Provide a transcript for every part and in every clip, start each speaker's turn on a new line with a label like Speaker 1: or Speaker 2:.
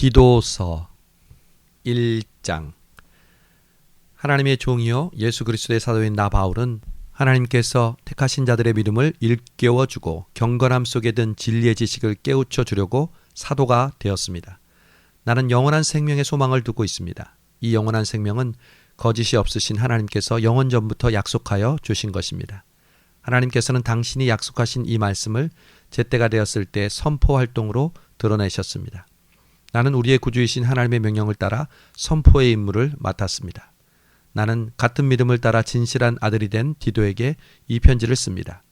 Speaker 1: 디도서 1장. 하나님의 종이요 예수 그리스도의 사도인 나 바울은 하나님께서 택하신 자들의 믿음을 일깨워주고 경건함 속에 든 진리의 지식을 깨우쳐 주려고 사도가 되었습니다. 나는 영원한 생명의 소망을 두고 있습니다. 이 영원한 생명은 거짓이 없으신 하나님께서 영원 전부터 약속하여 주신 것입니다. 하나님께서는 당신이 약속하신 이 말씀을 제때가 되었을 때 선포 활동으로 드러내셨습니다. 나는 우리의 구주이신 하나님의 명령을 따라 선포의 임무를 맡았습니다. 나는 같은 믿음을 따라 진실한 아들이 된 디도에게 이 편지를 씁니다.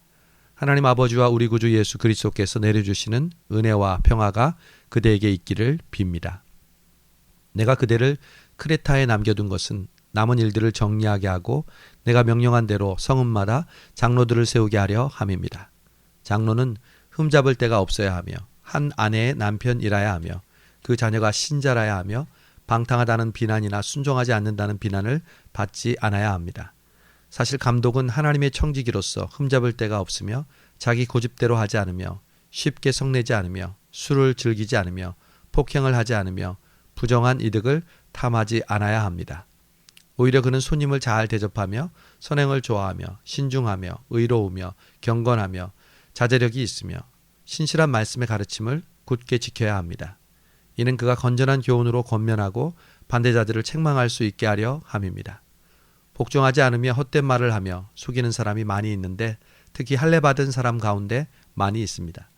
Speaker 1: 하나님 아버지와 우리 구주 예수 그리스도께서 내려주시는 은혜와 평화가 그대에게 있기를 빕니다. 내가 그대를 크레타에 남겨둔 것은 남은 일들을 정리하게 하고 내가 명령한 대로 성읍마다 장로들을 세우게 하려 함입니다. 장로는 흠잡을 데가 없어야 하며 한 아내의 남편이라야 하며 그 자녀가 신자라야 하며 방탕하다는 비난이나 순종하지 않는다는 비난을 받지 않아야 합니다. 사실 감독은 하나님의 청지기로서 흠잡을 데가 없으며 자기 고집대로 하지 않으며 쉽게 성내지 않으며 술을 즐기지 않으며 폭행을 하지 않으며 부정한 이득을 탐하지 않아야 합니다. 오히려 그는 손님을 잘 대접하며 선행을 좋아하며 신중하며 의로우며 경건하며 자제력이 있으며 신실한 말씀의 가르침을 굳게 지켜야 합니다. 이는 그가 건전한 교훈으로 권면하고 반대자들을 책망할 수 있게 하려 함입니다. 복종하지 않으며 헛된 말을 하며 속이는 사람이 많이 있는데 특히 할례받은 사람 가운데 많이 있습니다.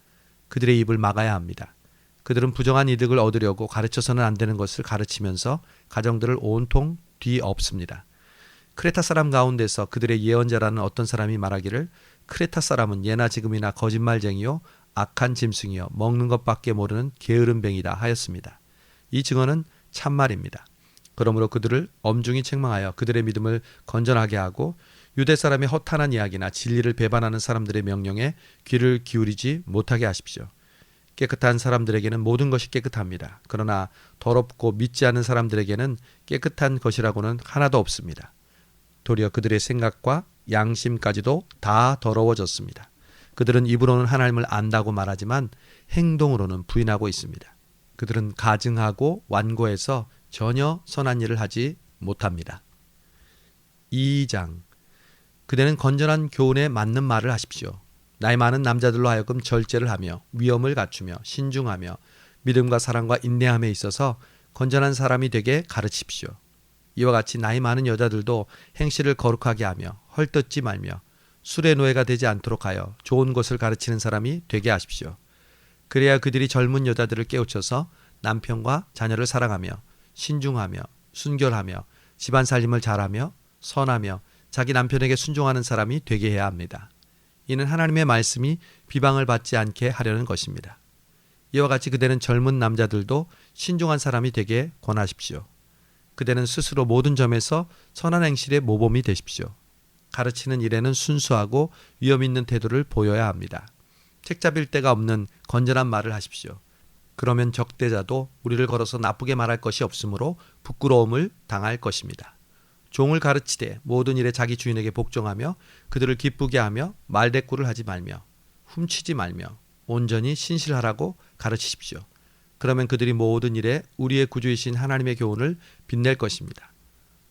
Speaker 1: 그들의 입을 막아야 합니다. 그들은 부정한 이득을 얻으려고 가르쳐서는 안 되는 것을 가르치면서 가정들을 온통 뒤엎습니다. 크레타 사람 가운데서 그들의 예언자라는 어떤 사람이 말하기를 크레타 사람은 예나 지금이나 거짓말쟁이요 악한 짐승이요 먹는 것밖에 모르는 게으름뱅이다 하였습니다. 이 증언은 참말입니다. 그러므로 그들을 엄중히 책망하여 그들의 믿음을 건전하게 하고 유대 사람의 허탄한 이야기나 진리를 배반하는 사람들의 명령에 귀를 기울이지 못하게 하십시오. 깨끗한 사람들에게는 모든 것이 깨끗합니다. 그러나 더럽고 믿지 않는 사람들에게는 깨끗한 것이라고는 하나도 없습니다. 도리어 그들의 생각과 양심까지도 다 더러워졌습니다. 그들은 입으로는 하나님을 안다고 말하지만 행동으로는 부인하고 있습니다. 그들은 가증하고 완고해서 전혀 선한 일을 하지 못합니다. 2장. 그대는 건전한 교훈에 맞는 말을 하십시오. 나이 많은 남자들로 하여금 절제를 하며 위엄을 갖추며 신중하며 믿음과 사랑과 인내함에 있어서 건전한 사람이 되게 가르치십시오. 이와 같이 나이 많은 여자들도 행실을 거룩하게 하며 헐뜯지 말며 술의 노예가 되지 않도록 하여 좋은 것을 가르치는 사람이 되게 하십시오. 그래야 그들이 젊은 여자들을 깨우쳐서 남편과 자녀를 사랑하며 신중하며 순결하며 집안 살림을 잘하며 선하며 자기 남편에게 순종하는 사람이 되게 해야 합니다. 이는 하나님의 말씀이 비방을 받지 않게 하려는 것입니다. 이와 같이 그대는 젊은 남자들도 신중한 사람이 되게 권하십시오. 그대는 스스로 모든 점에서 선한 행실의 모범이 되십시오. 가르치는 일에는 순수하고 위험 있는 태도를 보여야 합니다. 책잡일 데가 없는 건전한 말을 하십시오. 그러면 적대자도 우리를 걸어서 나쁘게 말할 것이 없으므로 부끄러움을 당할 것입니다. 종을 가르치되 모든 일에 자기 주인에게 복종하며 그들을 기쁘게 하며 말대꾸를 하지 말며 훔치지 말며 온전히 신실하라고 가르치십시오. 그러면 그들이 모든 일에 우리의 구주이신 하나님의 교훈을 빛낼 것입니다.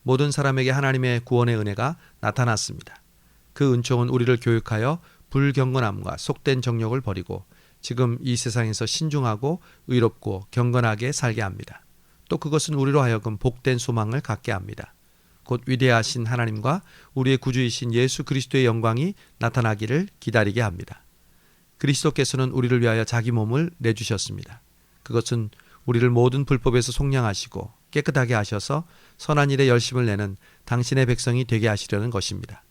Speaker 1: 모든 사람에게 하나님의 구원의 은혜가 나타났습니다. 그 은총은 우리를 교육하여 불경건함과 속된 정욕을 버리고 지금 이 세상에서 신중하고 의롭고 경건하게 살게 합니다. 또 그것은 우리로 하여금 복된 소망을 갖게 합니다. 곧 위대하신 하나님과 우리의 구주이신 예수 그리스도의 영광이 나타나기를 기다리게 합니다. 그리스도께서는 우리를 위하여 자기 몸을 내주셨습니다. 그것은 우리를 모든 불법에서 속량하시고 깨끗하게 하셔서 선한 일에 열심을 내는 당신의 백성이 되게 하시려는 것입니다.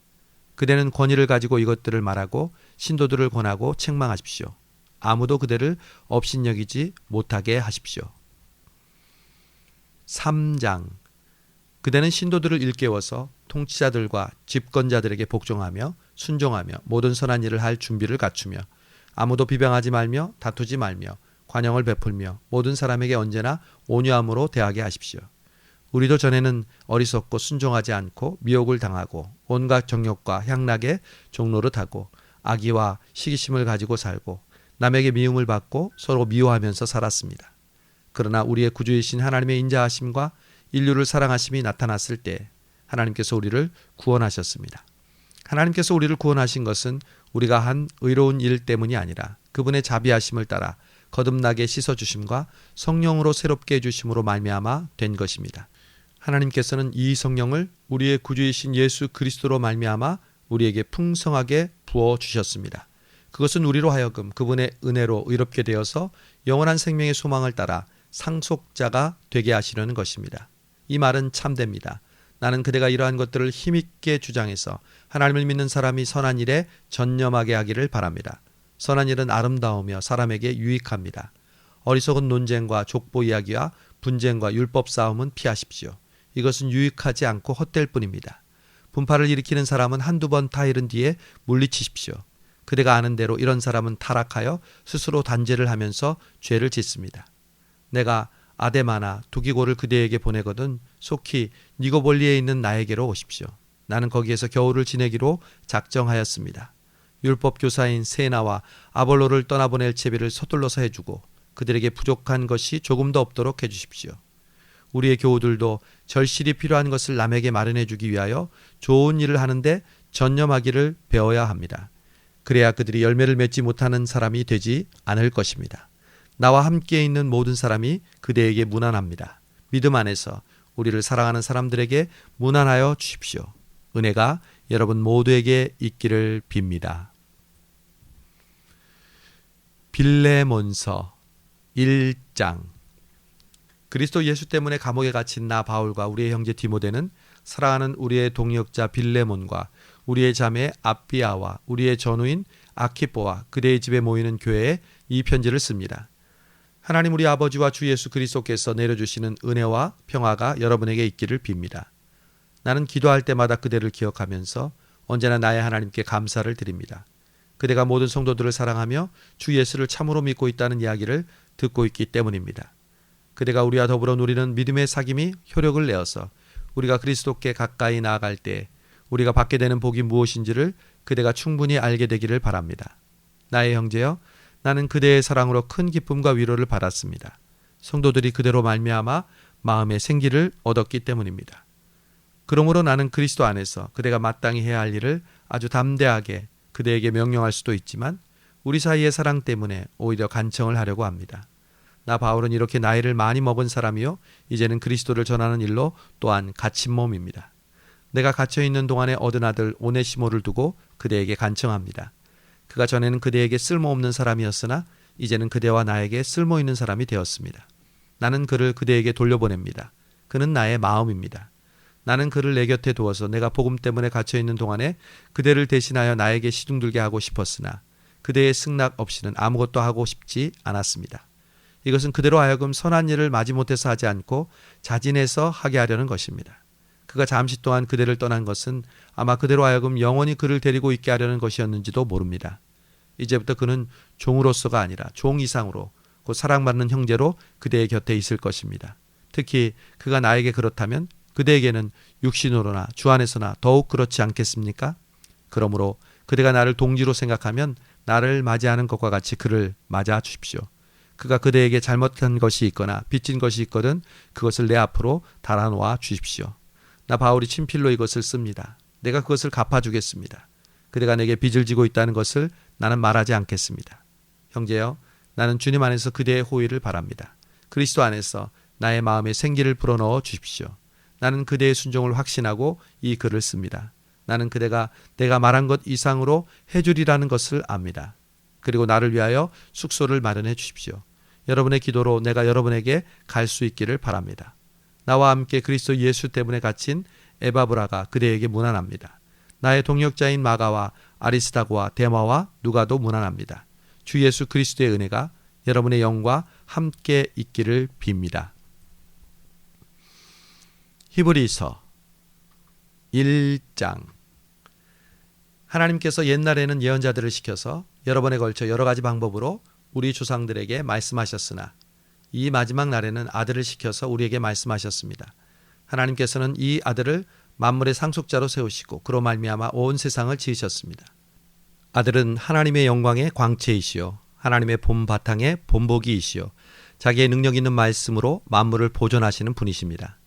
Speaker 1: 그대는 권위를 가지고 이것들을 말하고 신도들을 권하고 책망하십시오. 아무도 그대를 업신여기지 못하게 하십시오. 3장. 그대는 신도들을 일깨워서 통치자들과 집권자들에게 복종하며 순종하며 모든 선한 일을 할 준비를 갖추며 아무도 비방하지 말며 다투지 말며 관용을 베풀며 모든 사람에게 언제나 온유함으로 대하게 하십시오. 우리도 전에는 어리석고 순종하지 않고 미혹을 당하고 온갖 정욕과 향락의 종노릇하고 악의와 시기심을 가지고 살고 남에게 미움을 받고 서로 미워하면서 살았습니다. 그러나 우리의 구주이신 하나님의 인자하심과 인류를 사랑하심이 나타났을 때 하나님께서 우리를 구원하셨습니다. 하나님께서 우리를 구원하신 것은 우리가 한 의로운 일 때문이 아니라 그분의 자비하심을 따라 거듭나게 씻어주심과 성령으로 새롭게 해주심으로 말미암아 된 것입니다. 하나님께서는 이 성령을 우리의 구주이신 예수 그리스도로 말미암아 우리에게 풍성하게 부어주셨습니다. 그것은 우리로 하여금 그분의 은혜로 의롭게 되어서 영원한 생명의 소망을 따라 상속자가 되게 하시려는 것입니다. 이 말은 참됩니다. 나는 그대가 이러한 것들을 힘있게 주장해서 하나님을 믿는 사람이 선한 일에 전념하게 하기를 바랍니다. 선한 일은 아름다우며 사람에게 유익합니다. 어리석은 논쟁과 족보 이야기와 분쟁과 율법 싸움은 피하십시오. 이것은 유익하지 않고 헛될 뿐입니다. 분파를 일으키는 사람은 한두 번 타이른 뒤에 물리치십시오. 그대가 아는 대로 이런 사람은 타락하여 스스로 단죄를 하면서 죄를 짓습니다. 내가 아데마나 두기고를 그대에게 보내거든 속히 니고볼리에 있는 나에게로 오십시오. 나는 거기에서 겨울을 지내기로 작정하였습니다. 율법 교사인 세나와 아볼로를 떠나보낼 채비를 서둘러서 해주고 그들에게 부족한 것이 조금도 없도록 해주십시오. 우리의 교우들도 절실히 필요한 것을 남에게 마련해 주기 위하여 좋은 일을 하는데 전념하기를 배워야 합니다. 그래야 그들이 열매를 맺지 못하는 사람이 되지 않을 것입니다. 나와 함께 있는 모든 사람이 그대에게 무난합니다. 믿음 안에서 우리를 사랑하는 사람들에게 무난하여 주십시오. 은혜가 여러분 모두에게 있기를 빕니다. 빌레몬서 1장. 그리스도 예수 때문에 감옥에 갇힌 나 바울과 우리의 형제 디모데는 사랑하는 우리의 동역자 빌레몬과 우리의 자매 아비아와 우리의 전우인 아키뽀와 그대의 집에 모이는 교회에 이 편지를 씁니다. 하나님 우리 아버지와 주 예수 그리스도께서 내려주시는 은혜와 평화가 여러분에게 있기를 빕니다. 나는 기도할 때마다 그대를 기억하면서 언제나 나의 하나님께 감사를 드립니다. 그대가 모든 성도들을 사랑하며 주 예수를 참으로 믿고 있다는 이야기를 듣고 있기 때문입니다. 그대가 우리와 더불어 누리는 믿음의 사귐이 효력을 내어서 우리가 그리스도께 가까이 나아갈 때 우리가 받게 되는 복이 무엇인지를 그대가 충분히 알게 되기를 바랍니다. 나의 형제여, 나는 그대의 사랑으로 큰 기쁨과 위로를 받았습니다. 성도들이 그대로 말미암아 마음의 생기를 얻었기 때문입니다. 그러므로 나는 그리스도 안에서 그대가 마땅히 해야 할 일을 아주 담대하게 그대에게 명령할 수도 있지만 우리 사이의 사랑 때문에 오히려 간청을 하려고 합니다. 나 바울은 이렇게 나이를 많이 먹은 사람이요 이제는 그리스도를 전하는 일로 또한 갇힌 몸입니다. 내가 갇혀있는 동안에 얻은 아들 오네시모를 두고 그대에게 간청합니다. 그가 전에는 그대에게 쓸모없는 사람이었으나 이제는 그대와 나에게 쓸모있는 사람이 되었습니다. 나는 그를 그대에게 돌려보냅니다. 그는 나의 마음입니다. 나는 그를 내 곁에 두어서 내가 복음 때문에 갇혀있는 동안에 그대를 대신하여 나에게 시둥들게 하고 싶었으나 그대의 승낙 없이는 아무것도 하고 싶지 않았습니다. 이것은 그대로 하여금 선한 일을 마지못해서 하지 않고 자진해서 하게 하려는 것입니다. 그가 잠시 동안 그대를 떠난 것은 아마 그대로 하여금 영원히 그를 데리고 있게 하려는 것이었는지도 모릅니다. 이제부터 그는 종으로서가 아니라 종 이상으로 곧 사랑받는 형제로 그대의 곁에 있을 것입니다. 특히 그가 나에게 그렇다면 그대에게는 육신으로나 주 안에서나 더욱 그렇지 않겠습니까? 그러므로 그대가 나를 동지로 생각하면 나를 맞이하는 것과 같이 그를 맞아 주십시오. 그가 그대에게 잘못한 것이 있거나 빚진 것이 있거든 그것을 내 앞으로 달아놓아 주십시오. 나 바울이 친필로 이것을 씁니다. 내가 그것을 갚아주겠습니다. 그대가 내게 빚을 지고 있다는 것을 나는 말하지 않겠습니다. 형제여, 나는 주님 안에서 그대의 호의를 바랍니다. 그리스도 안에서 나의 마음에 생기를 불어넣어 주십시오. 나는 그대의 순종을 확신하고 이 글을 씁니다. 나는 그대가 내가 말한 것 이상으로 해주리라는 것을 압니다. 그리고 나를 위하여 숙소를 마련해 주십시오. 여러분의 기도로 내가 여러분에게 갈 수 있기를 바랍니다. 나와 함께 그리스도 예수 때문에 갇힌 에바브라가 그대에게 문안합니다. 나의 동역자인 마가와 아리스다고와 데마와 누가도 문안합니다. 주 예수 그리스도의 은혜가 여러분의 영과 함께 있기를 빕니다. 히브리서 1장. 하나님께서 옛날에는 예언자들을 시켜서 여러 번에 걸쳐 여러 가지 방법으로 우리 조상들에게 말씀하셨으나 이 마지막 날에는 아들을 시켜서 우리에게 말씀하셨습니다. 하나님께서는 이 아들을 만물의 상속자로 세우시고 그로 말미암아 온 세상을 지으셨습니다. 아들은 하나님의 영광의 광채이시요 하나님의 본 바탕의 본보기이시요 자기의 능력 있는 말씀으로 만물을 보존하시는 분이십니다.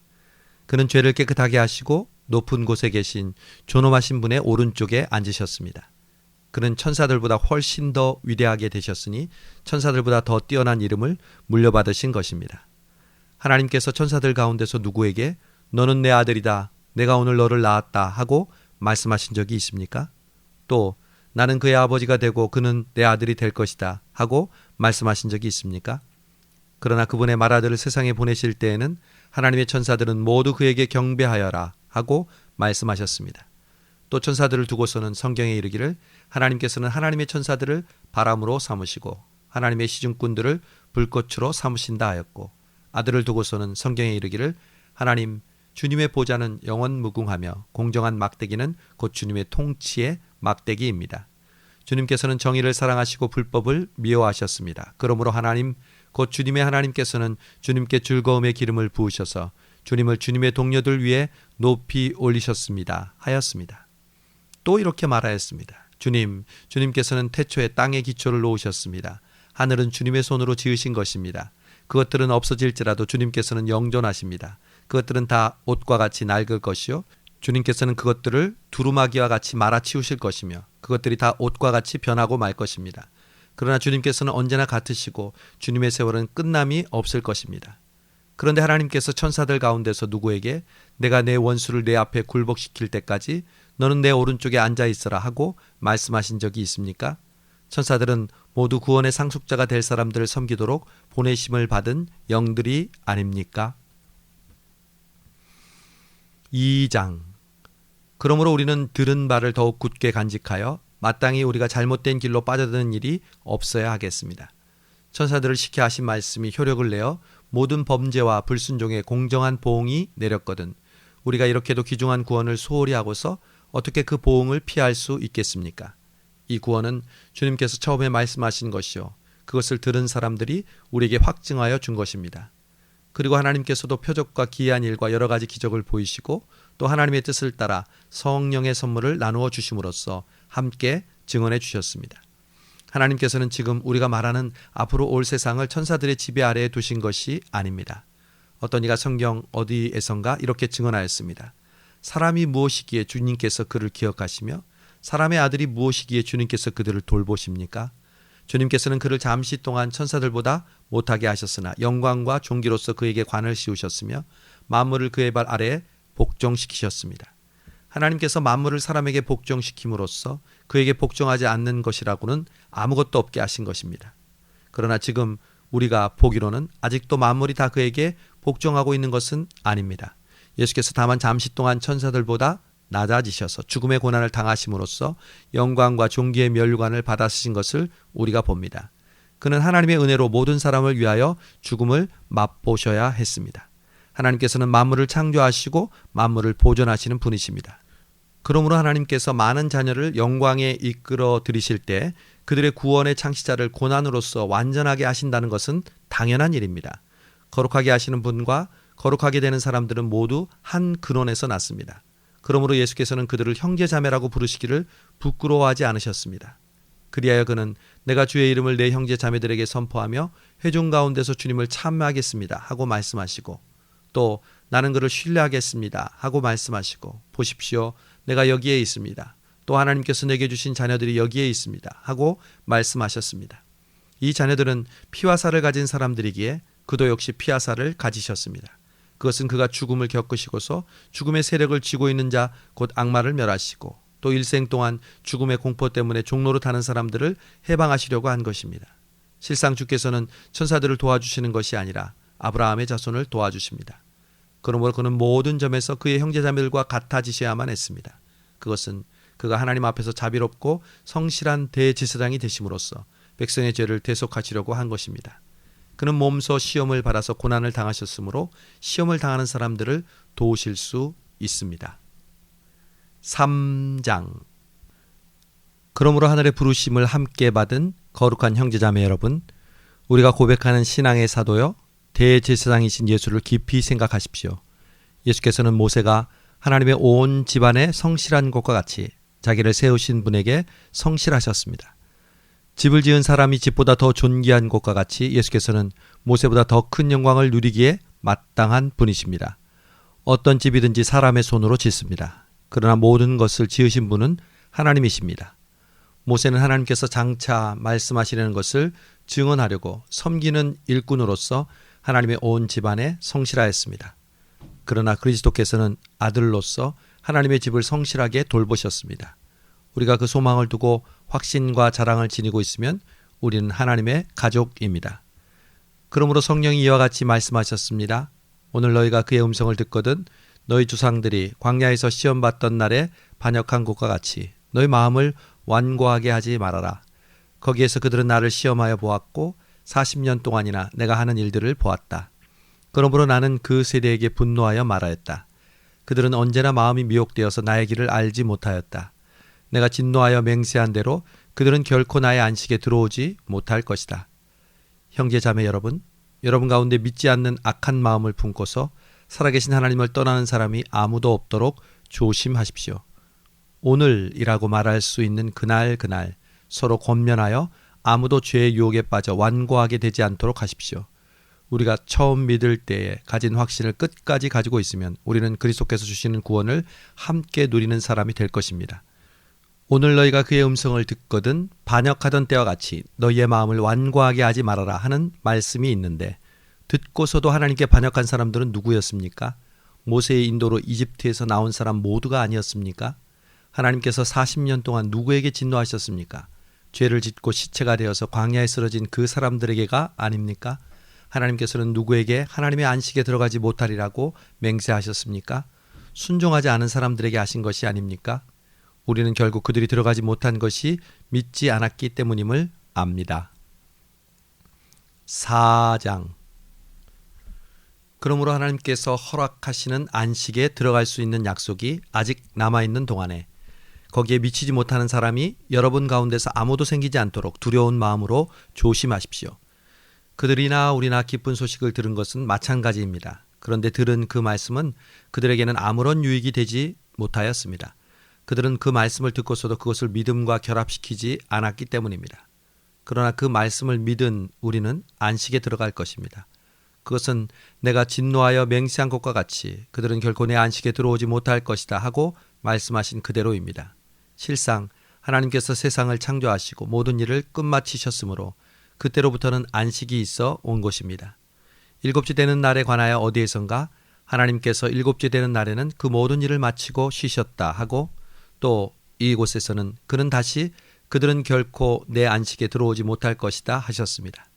Speaker 1: 그는 죄를 깨끗하게 하시고 높은 곳에 계신 존엄하신 분의 오른쪽에 앉으셨습니다. 그는 천사들보다 훨씬 더 위대하게 되셨으니 천사들보다 더 뛰어난 이름을 물려받으신 것입니다. 하나님께서 천사들 가운데서 누구에게 너는 내 아들이다, 내가 오늘 너를 낳았다 하고 말씀하신 적이 있습니까? 또 나는 그의 아버지가 되고 그는 내 아들이 될 것이다 하고 말씀하신 적이 있습니까? 그러나 그분의 맏아들을 세상에 보내실 때에는 하나님의 천사들은 모두 그에게 경배하여라 하고 말씀하셨습니다. 또 천사들을 두고서는 성경에 이르기를 하나님께서는 하나님의 천사들을 바람으로 삼으시고 하나님의 시중꾼들을 불꽃으로 삼으신다 하였고, 아들을 두고서는 성경에 이르기를 하나님 주님의 보좌는 영원 무궁하며 공정한 막대기는 곧 주님의 통치의 막대기입니다. 주님께서는 정의를 사랑하시고 불법을 미워하셨습니다. 그러므로 하나님 곧 주님의 하나님께서는 주님께 즐거움의 기름을 부으셔서 주님을 주님의 동료들 위에 높이 올리셨습니다 하였습니다. 또 이렇게 말하였습니다. 주님께서는 태초에 땅의 기초를 놓으셨습니다. 하늘은 주님의 손으로 지으신 것입니다. 그것들은 없어질지라도 주님께서는 영존하십니다. 그것들은 다 옷과 같이 낡을 것이요 주님께서는 그것들을 두루마기와 같이 말아치우실 것이며 그것들이 다 옷과 같이 변하고 말 것입니다. 그러나 주님께서는 언제나 같으시고 주님의 세월은 끝남이 없을 것입니다. 그런데 하나님께서 천사들 가운데서 누구에게 내가 내 원수를 내 앞에 굴복시킬 때까지 너는 내 오른쪽에 앉아 있어라 하고 말씀하신 적이 있습니까? 천사들은 모두 구원의 상속자가 될 사람들을 섬기도록 보내심을 받은 영들이 아닙니까? 2장. 그러므로 우리는 들은 바를 더욱 굳게 간직하여 마땅히 우리가 잘못된 길로 빠져드는 일이 없어야 하겠습니다. 천사들을 시켜 하신 말씀이 효력을 내어 모든 범죄와 불순종에 공정한 보응이 내렸거든 우리가 이렇게도 귀중한 구원을 소홀히 하고서 어떻게 그 보응을 피할 수 있겠습니까? 이 구원은 주님께서 처음에 말씀하신 것이요 그것을 들은 사람들이 우리에게 확증하여 준 것입니다. 그리고 하나님께서도 표적과 기이한 일과 여러 가지 기적을 보이시고 또 하나님의 뜻을 따라 성령의 선물을 나누어 주심으로써 함께 증언해 주셨습니다. 하나님께서는 지금 우리가 말하는 앞으로 올 세상을 천사들의 지배 아래에 두신 것이 아닙니다. 어떤 이가 성경 어디에선가 이렇게 증언하였습니다. 사람이 무엇이기에 주님께서 그를 기억하시며 사람의 아들이 무엇이기에 주님께서 그들을 돌보십니까? 주님께서는 그를 잠시 동안 천사들보다 못하게 하셨으나 영광과 존귀로서 그에게 관을 씌우셨으며 만물을 그의 발 아래에 복종시키셨습니다. 하나님께서 만물을 사람에게 복종시킴으로써 그에게 복종하지 않는 것이라고는 아무것도 없게 하신 것입니다. 그러나 지금 우리가 보기로는 아직도 만물이 다 그에게 복종하고 있는 것은 아닙니다. 예수께서 다만 잠시 동안 천사들보다 낮아지셔서 죽음의 고난을 당하심으로써 영광과 존귀의 면류관을 받으신 것을 우리가 봅니다. 그는 하나님의 은혜로 모든 사람을 위하여 죽음을 맛보셔야 했습니다. 하나님께서는 만물을 창조하시고 만물을 보존하시는 분이십니다. 그러므로 하나님께서 많은 자녀를 영광에 이끌어 들이실 때 그들의 구원의 창시자를 고난으로서 완전하게 하신다는 것은 당연한 일입니다. 거룩하게 하시는 분과 거룩하게 되는 사람들은 모두 한 근원에서 났습니다. 그러므로 예수께서는 그들을 형제자매라고 부르시기를 부끄러워하지 않으셨습니다. 그리하여 그는 내가 주의 이름을 내 형제자매들에게 선포하며 회중 가운데서 주님을 찬미하겠습니다 하고 말씀하시고 또 나는 그를 신뢰하겠습니다 하고 말씀하시고 보십시오 내가 여기에 있습니다. 또 하나님께서 내게 주신 자녀들이 여기에 있습니다 하고 말씀하셨습니다. 이 자녀들은 피와 살을 가진 사람들이기에 그도 역시 피와 살을 가지셨습니다. 그것은 그가 죽음을 겪으시고서 죽음의 세력을 쥐고 있는 자 곧 악마를 멸하시고 또 일생 동안 죽음의 공포 때문에 종로로 타는 사람들을 해방하시려고 한 것입니다. 실상 주께서는 천사들을 도와주시는 것이 아니라 아브라함의 자손을 도와주십니다. 그러므로 그는 모든 점에서 그의 형제자매들과 같아지셔야만 했습니다. 그것은 그가 하나님 앞에서 자비롭고 성실한 대제사장이 되심으로써 백성의 죄를 대속하시려고 한 것입니다. 그는 몸소 시험을 받아서 고난을 당하셨으므로 시험을 당하는 사람들을 도우실 수 있습니다. 3장. 그러므로 하늘의 부르심을 함께 받은 거룩한 형제자매 여러분, 우리가 고백하는 신앙의 사도여 대제사장이신 예수를 깊이 생각하십시오. 예수께서는 모세가 하나님의 온 집안에 성실한 것과 같이 자기를 세우신 분에게 성실하셨습니다. 집을 지은 사람이 집보다 더 존귀한 것과 같이 예수께서는 모세보다 더 큰 영광을 누리기에 마땅한 분이십니다. 어떤 집이든지 사람의 손으로 짓습니다. 그러나 모든 것을 지으신 분은 하나님이십니다. 모세는 하나님께서 장차 말씀하시려는 것을 증언하려고 섬기는 일꾼으로서 하나님의 온 집안에 성실하였습니다. 그러나 그리스도께서는 아들로서 하나님의 집을 성실하게 돌보셨습니다. 우리가 그 소망을 두고 확신과 자랑을 지니고 있으면 우리는 하나님의 가족입니다. 그러므로 성령이 이와 같이 말씀하셨습니다. 오늘 너희가 그의 음성을 듣거든 너희 주상들이 광야에서 시험받던 날에 반역한 것과 같이 너희 마음을 완고하게 하지 말아라. 거기에서 그들은 나를 시험하여 보았고 40년 동안이나 내가 하는 일들을 보았다. 그러므로 나는 그 세대에게 분노하여 말하였다. 그들은 언제나 마음이 미혹되어서 나의 길을 알지 못하였다. 내가 진노하여 맹세한 대로 그들은 결코 나의 안식에 들어오지 못할 것이다. 형제 자매 여러분 가운데 믿지 않는 악한 마음을 품고서 살아계신 하나님을 떠나는 사람이 아무도 없도록 조심하십시오. 오늘이라고 말할 수 있는 그날 서로 권면하여 아무도 죄의 유혹에 빠져 완고하게 되지 않도록 하십시오. 우리가 처음 믿을 때에 가진 확신을 끝까지 가지고 있으면 우리는 그리스도께서 주시는 구원을 함께 누리는 사람이 될 것입니다. 오늘 너희가 그의 음성을 듣거든 반역하던 때와 같이 너희의 마음을 완고하게 하지 말아라 하는 말씀이 있는데 듣고서도 하나님께 반역한 사람들은 누구였습니까? 모세의 인도로 이집트에서 나온 사람 모두가 아니었습니까? 하나님께서 40년 동안 누구에게 진노하셨습니까? 죄를 짓고 시체가 되어서 광야에 쓰러진 그 사람들에게가 아닙니까? 하나님께서는 누구에게 하나님의 안식에 들어가지 못하리라고 맹세하셨습니까? 순종하지 않은 사람들에게 하신 것이 아닙니까? 우리는 결국 그들이 들어가지 못한 것이 믿지 않았기 때문임을 압니다. 4장. 그러므로 하나님께서 허락하시는 안식에 들어갈 수 있는 약속이 아직 남아있는 동안에 거기에 미치지 못하는 사람이 여러분 가운데서 아무도 생기지 않도록 두려운 마음으로 조심하십시오. 그들이나 우리나 기쁜 소식을 들은 것은 마찬가지입니다. 그런데 들은 그 말씀은 그들에게는 아무런 유익이 되지 못하였습니다. 그들은 그 말씀을 듣고서도 그것을 믿음과 결합시키지 않았기 때문입니다. 그러나 그 말씀을 믿은 우리는 안식에 들어갈 것입니다. 그것은 내가 진노하여 맹세한 것과 같이 그들은 결코 내 안식에 들어오지 못할 것이다 하고 말씀하신 그대로입니다. 실상 하나님께서 세상을 창조하시고 모든 일을 끝마치셨으므로 그때로부터는 안식이 있어 온 것입니다. 일곱째 되는 날에 관하여 어디에선가 하나님께서 일곱째 되는 날에는 그 모든 일을 마치고 쉬셨다 하고 또 이곳에서는 그들은 결코 내 안식에 들어오지 못할 것이다 하셨습니다.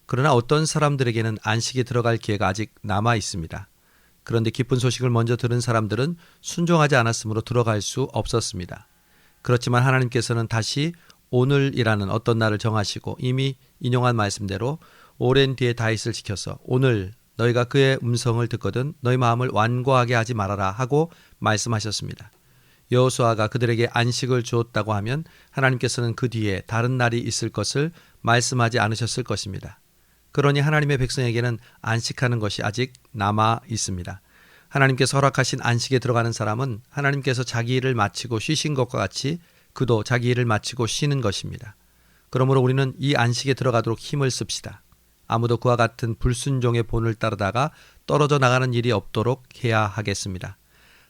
Speaker 1: 그러나 어떤 사람들에게는 안식에 들어갈 기회가 아직 남아 있습니다. 그런데 기쁜 소식을 먼저 들은 사람들은 순종하지 않았으므로 들어갈 수 없었습니다. 그렇지만 하나님께서는 다시 오늘이라는 어떤 날을 정하시고 이미 인용한 말씀대로 오랜 뒤에 다윗을 지켜서 오늘 너희가 그의 음성을 듣거든 너희 마음을 완고하게 하지 말아라 하고 말씀하셨습니다. 여호수아가 그들에게 안식을 주었다고 하면 하나님께서는 그 뒤에 다른 날이 있을 것을 말씀하지 않으셨을 것입니다. 그러니 하나님의 백성에게는 안식하는 것이 아직 남아 있습니다. 하나님께서 허락하신 안식에 들어가는 사람은 하나님께서 자기 일을 마치고 쉬신 것과 같이 그도 자기 일을 마치고 쉬는 것입니다. 그러므로 우리는 이 안식에 들어가도록 힘을 씁시다. 아무도 그와 같은 불순종의 본을 따르다가 떨어져 나가는 일이 없도록 해야 하겠습니다.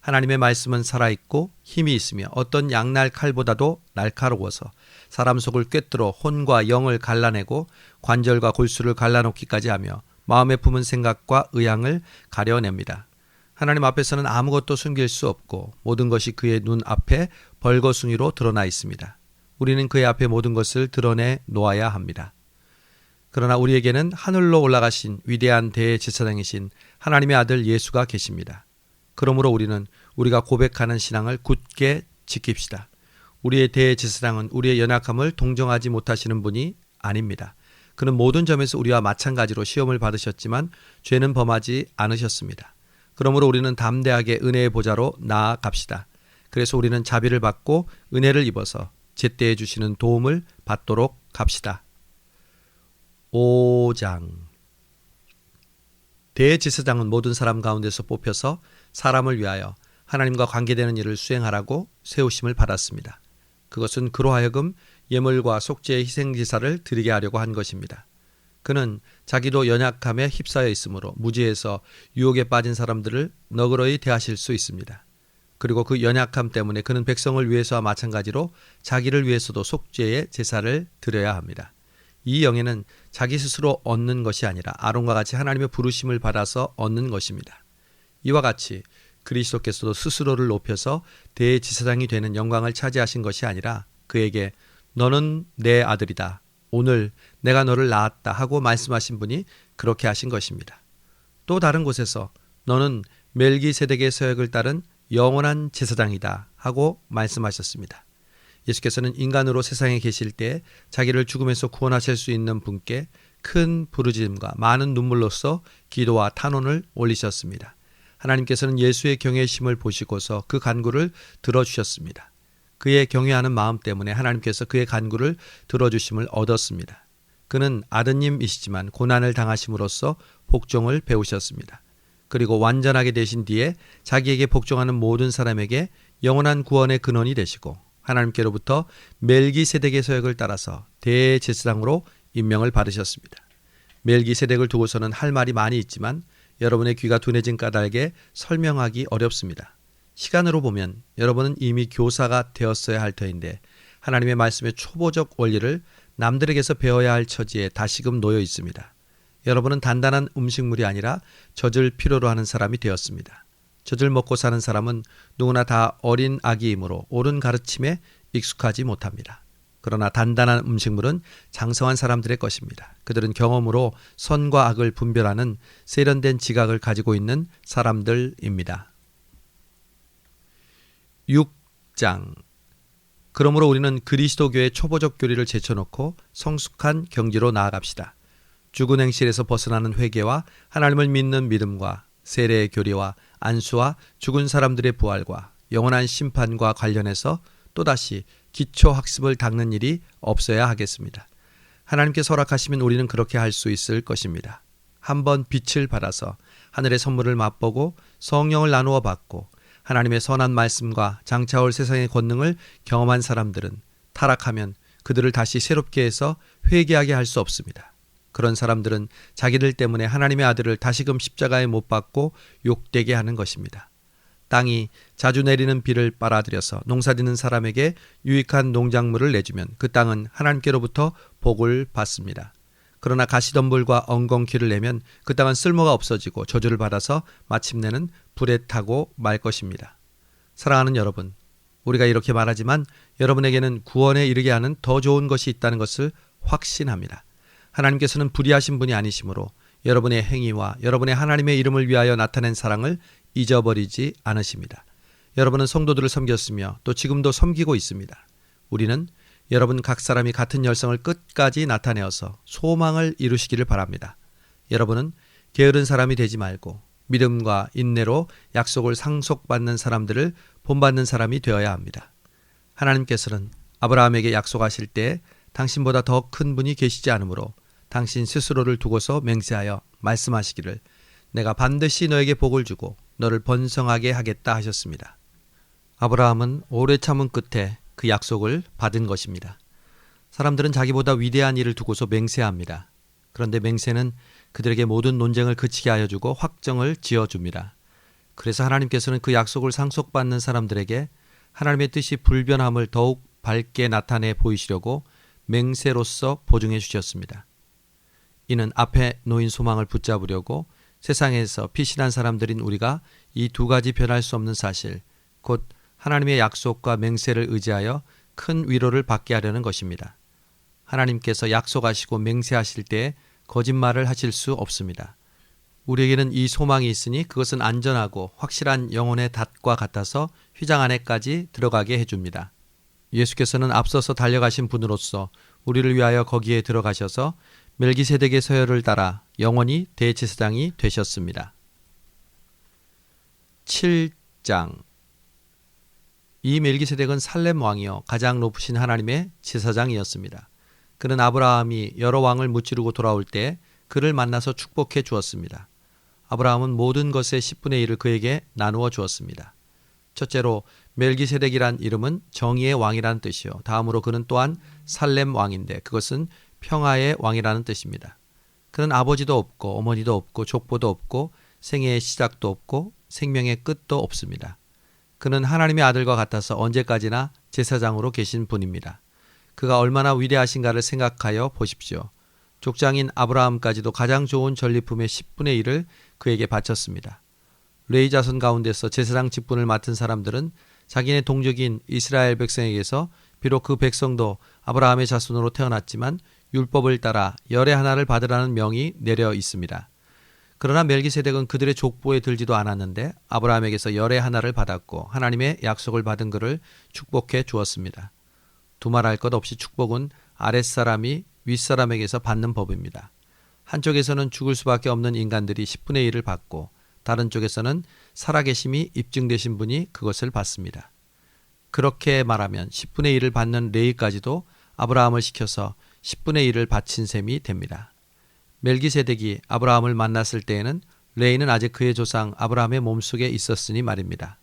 Speaker 1: 하나님의 말씀은 살아있고 힘이 있으며 어떤 양날 칼보다도 날카로워서 사람 속을 꿰뚫어 혼과 영을 갈라내고 관절과 골수를 갈라놓기까지 하며 마음에 품은 생각과 의향을 가려냅니다. 하나님 앞에서는 아무것도 숨길 수 없고 모든 것이 그의 눈 앞에 벌거숭이로 드러나 있습니다. 우리는 그의 앞에 모든 것을 드러내 놓아야 합니다. 그러나 우리에게는 하늘로 올라가신 위대한 대제사장이신 하나님의 아들 예수가 계십니다. 그러므로 우리는 우리가 고백하는 신앙을 굳게 지킵시다. 우리의 대제사장은 우리의 연약함을 동정하지 못하시는 분이 아닙니다. 그는 모든 점에서 우리와 마찬가지로 시험을 받으셨지만 죄는 범하지 않으셨습니다. 그러므로 우리는 담대하게 은혜의 보좌로 나아갑시다. 그래서 우리는 자비를 받고 은혜를 입어서 제때에 주시는 도움을 받도록 합시다. 5장. 대제사장은 모든 사람 가운데서 뽑혀서 사람을 위하여 하나님과 관계되는 일을 수행하라고 세우심을 받았습니다. 그것은 그로 하여금 예물과 속죄의 희생제사를 드리게 하려고 한 것입니다. 그는 자기도 연약함에 휩싸여 있으므로 무지에서 유혹에 빠진 사람들을 너그러이 대하실 수 있습니다. 그리고 그 연약함 때문에 그는 백성을 위해서와 마찬가지로 자기를 위해서도 속죄의 제사를 드려야 합니다. 이 영예는 자기 스스로 얻는 것이 아니라 아론과 같이 하나님의 부르심을 받아서 얻는 것입니다. 이와 같이 그리스도께서도 스스로를 높여서 대제사장이 되는 영광을 차지하신 것이 아니라 그에게 너는 내 아들이다. 오늘 내가 너를 낳았다 하고 말씀하신 분이 그렇게 하신 것입니다. 또 다른 곳에서 너는 멜기세덱의 서역을 따른 영원한 제사장이다 하고 말씀하셨습니다. 예수께서는 인간으로 세상에 계실 때 자기를 죽음에서 구원하실 수 있는 분께 큰 부르짖음과 많은 눈물로써 기도와 탄원을 올리셨습니다. 하나님께서는 예수의 경외심을 보시고서 그 간구를 들어주셨습니다. 그의 경외하는 마음 때문에 하나님께서 그의 간구를 들어주심을 얻었습니다. 그는 아드님이시지만 고난을 당하심으로써 복종을 배우셨습니다. 그리고 완전하게 되신 뒤에 자기에게 복종하는 모든 사람에게 영원한 구원의 근원이 되시고 하나님께로부터 멜기세덱의 서역을 따라서 대제사장으로 임명을 받으셨습니다. 멜기세덱을 두고서는 할 말이 많이 있지만 여러분의 귀가 둔해진 까닭에 설명하기 어렵습니다. 시간으로 보면 여러분은 이미 교사가 되었어야 할 터인데 하나님의 말씀의 초보적 원리를 남들에게서 배워야 할 처지에 다시금 놓여 있습니다. 여러분은 단단한 음식물이 아니라 젖을 필요로 하는 사람이 되었습니다. 젖을 먹고 사는 사람은 누구나 다 어린 아기이므로 옳은 가르침에 익숙하지 못합니다. 그러나 단단한 음식물은 장성한 사람들의 것입니다. 그들은 경험으로 선과 악을 분별하는 세련된 지각을 가지고 있는 사람들입니다. 6장. 그러므로 우리는 그리스도교의 초보적 교리를 제쳐놓고 성숙한 경지로 나아갑시다. 죽은 행실에서 벗어나는 회개와 하나님을 믿는 믿음과 세례의 교리와 안수와 죽은 사람들의 부활과 영원한 심판과 관련해서 또다시 기초 학습을 닦는 일이 없어야 하겠습니다. 하나님께서 허락하시면 우리는 그렇게 할 수 있을 것입니다. 한번 빛을 받아서 하늘의 선물을 맛보고 성령을 나누어 받고 하나님의 선한 말씀과 장차올 세상의 권능을 경험한 사람들은 타락하면 그들을 다시 새롭게 해서 회개하게 할 수 없습니다. 그런 사람들은 자기들 때문에 하나님의 아들을 다시금 십자가에 못 박고 욕되게 하는 것입니다. 땅이 자주 내리는 비를 빨아들여서 농사짓는 사람에게 유익한 농작물을 내주면 그 땅은 하나님께로부터 복을 받습니다. 그러나 가시덤불과 엉겅퀴를 내면 그 땅은 쓸모가 없어지고 저주를 받아서 마침내는 불에 타고 말 것입니다. 사랑하는 여러분, 우리가 이렇게 말하지만 여러분에게는 구원에 이르게 하는 더 좋은 것이 있다는 것을 확신합니다. 하나님께서는 불의하신 분이 아니시므로 여러분의 행위와 여러분의 하나님의 이름을 위하여 나타낸 사랑을 잊어버리지 않으십니다. 여러분은 성도들을 섬겼으며 또 지금도 섬기고 있습니다. 우리는 여러분 각 사람이 같은 열성을 끝까지 나타내어서 소망을 이루시기를 바랍니다. 여러분은 게으른 사람이 되지 말고 믿음과 인내로 약속을 상속받는 사람들을 본받는 사람이 되어야 합니다. 하나님께서는 아브라함에게 약속하실 때 당신보다 더 큰 분이 계시지 않으므로 당신 스스로를 두고서 맹세하여 말씀하시기를 내가 반드시 너에게 복을 주고 너를 번성하게 하겠다 하셨습니다. 아브라함은 오래 참은 끝에 그 약속을 받은 것입니다. 사람들은 자기보다 위대한 일을 두고서 맹세합니다. 그런데 맹세는 그들에게 모든 논쟁을 그치게 하여 주고 확정을 지어줍니다. 그래서 하나님께서는 그 약속을 상속받는 사람들에게 하나님의 뜻이 불변함을 더욱 밝게 나타내 보이시려고 맹세로서 보증해 주셨습니다. 이는 앞에 놓인 소망을 붙잡으려고 세상에서 피신한 사람들인 우리가 이 두 가지 변할 수 없는 사실, 곧 하나님의 약속과 맹세를 의지하여 큰 위로를 받게 하려는 것입니다. 하나님께서 약속하시고 맹세하실 때 거짓말을 하실 수 없습니다. 우리에게는 이 소망이 있으니 그것은 안전하고 확실한 영혼의 닷과 같아서 휘장 안에까지 들어가게 해줍니다. 예수께서는 앞서서 달려가신 분으로서 우리를 위하여 거기에 들어가셔서 멜기세덱의 서열을 따라 영원히 대제사장이 되셨습니다. 7장. 이 멜기세덱은 살렘 왕이요 가장 높으신 하나님의 제사장이었습니다. 그는 아브라함이 여러 왕을 무찌르고 돌아올 때 그를 만나서 축복해 주었습니다. 아브라함은 모든 것의 10분의 1을 그에게 나누어 주었습니다. 첫째로 멜기세덱이란 이름은 정의의 왕이라는 뜻이요. 다음으로 그는 또한 살렘 왕인데 그것은 평화의 왕이라는 뜻입니다. 그는 아버지도 없고 어머니도 없고 족보도 없고 생애의 시작도 없고 생명의 끝도 없습니다. 그는 하나님의 아들과 같아서 언제까지나 제사장으로 계신 분입니다. 그가 얼마나 위대하신가를 생각하여 보십시오. 족장인 아브라함까지도 가장 좋은 전리품의 10분의 1을 그에게 바쳤습니다. 레위 자손 가운데서 제사장 직분을 맡은 사람들은 자기네 동족인 이스라엘 백성에게서 비록 그 백성도 아브라함의 자손으로 태어났지만 율법을 따라 열의 하나를 받으라는 명이 내려 있습니다. 그러나 멜기세덱은 그들의 족보에 들지도 않았는데 아브라함에게서 열의 하나를 받았고 하나님의 약속을 받은 그를 축복해 주었습니다. 두말할 것 없이 축복은 아랫사람이 윗사람에게서 받는 법입니다. 한쪽에서는 죽을 수밖에 없는 인간들이 10분의 1을 받고 다른 쪽에서는 살아계심이 입증되신 분이 그것을 받습니다. 그렇게 말하면 10분의 1을 받는 레위까지도 아브라함을 시켜서 10분의 1을 바친 셈이 됩니다. 멜기세덱이 아브라함을 만났을 때에는 레위는 아직 그의 조상 아브라함의 몸속에 있었으니 말입니다.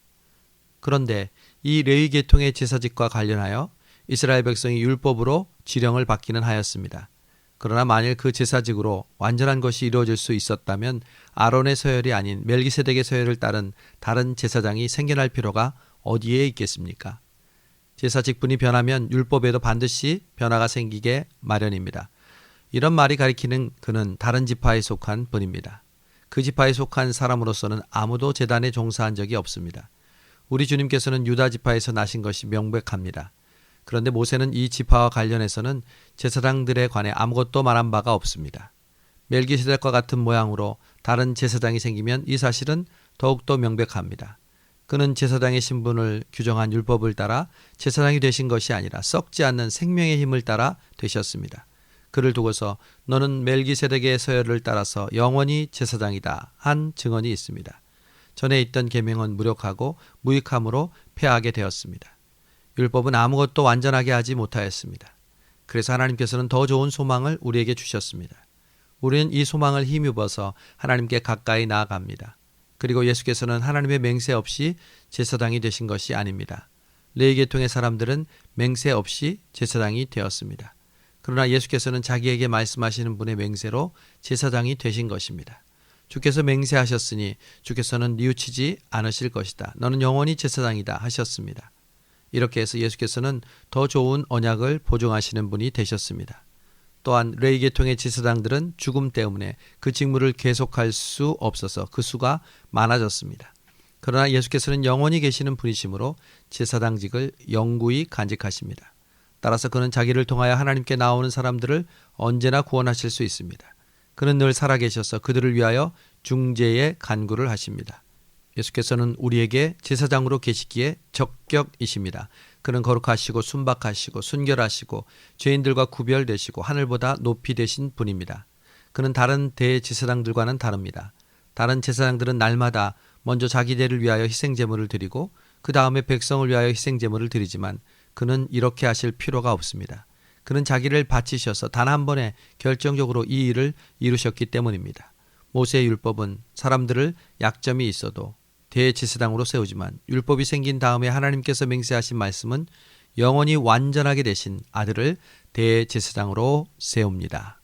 Speaker 1: 그런데 이 레위 계통의 제사직과 관련하여 이스라엘 백성이 율법으로 지령을 받기는 하였습니다. 그러나 만일 그 제사직으로 완전한 것이 이루어질 수 있었다면 아론의 서열이 아닌 멜기세덱의 서열을 따른 다른 제사장이 생겨날 필요가 어디에 있겠습니까? 제사직분이 변하면 율법에도 반드시 변화가 생기게 마련입니다. 이런 말이 가리키는 그는 다른 지파에 속한 분입니다. 그 지파에 속한 사람으로서는 아무도 제단에 종사한 적이 없습니다. 우리 주님께서는 유다 지파에서 나신 것이 명백합니다. 그런데 모세는 이 지파와 관련해서는 제사장들에 관해 아무것도 말한 바가 없습니다. 멜기세덱과 같은 모양으로 다른 제사장이 생기면 이 사실은 더욱더 명백합니다. 그는 제사장의 신분을 규정한 율법을 따라 제사장이 되신 것이 아니라 썩지 않는 생명의 힘을 따라 되셨습니다. 그를 두고서 너는 멜기세덱의 서열을 따라서 영원히 제사장이다 한 증언이 있습니다. 전에 있던 계명은 무력하고 무익함으로 폐하게 되었습니다. 율법은 아무것도 완전하게 하지 못하였습니다. 그래서 하나님께서는 더 좋은 소망을 우리에게 주셨습니다. 우리는 이 소망을 힘입어서 하나님께 가까이 나아갑니다. 그리고 예수께서는 하나님의 맹세 없이 제사장이 되신 것이 아닙니다. 레위 계통의 사람들은 맹세 없이 제사장이 되었습니다. 그러나 예수께서는 자기에게 말씀하시는 분의 맹세로 제사장이 되신 것입니다. 주께서 맹세하셨으니 주께서는 뉘우치지 않으실 것이다. 너는 영원히 제사장이다 하셨습니다. 이렇게 해서 예수께서는 더 좋은 언약을 보증하시는 분이 되셨습니다. 또한 레위 계통의 제사장들은 죽음 때문에 그 직무를 계속할 수 없어서 그 수가 많아졌습니다. 그러나 예수께서는 영원히 계시는 분이시므로 제사장직을 영구히 간직하십니다. 따라서 그는 자기를 통하여 하나님께 나오는 사람들을 언제나 구원하실 수 있습니다. 그는 늘 살아계셔서 그들을 위하여 중재의 간구를 하십니다. 예수께서는 우리에게 제사장으로 계시기에 적격이십니다. 그는 거룩하시고 순박하시고 순결하시고 죄인들과 구별되시고 하늘보다 높이 되신 분입니다. 그는 다른 대제사장들과는 다릅니다. 다른 제사장들은 날마다 먼저 자기들을 위하여 희생제물을 드리고 그 다음에 백성을 위하여 희생제물을 드리지만 그는 이렇게 하실 필요가 없습니다. 그는 자기를 바치셔서 단 한 번에 결정적으로 이 일을 이루셨기 때문입니다. 모세의 율법은 사람들을 약점이 있어도 대제사장으로 세우지만 율법이 생긴 다음에 하나님께서 맹세하신 말씀은 영원히 완전하게 되신 아들을 대제사장으로 세웁니다.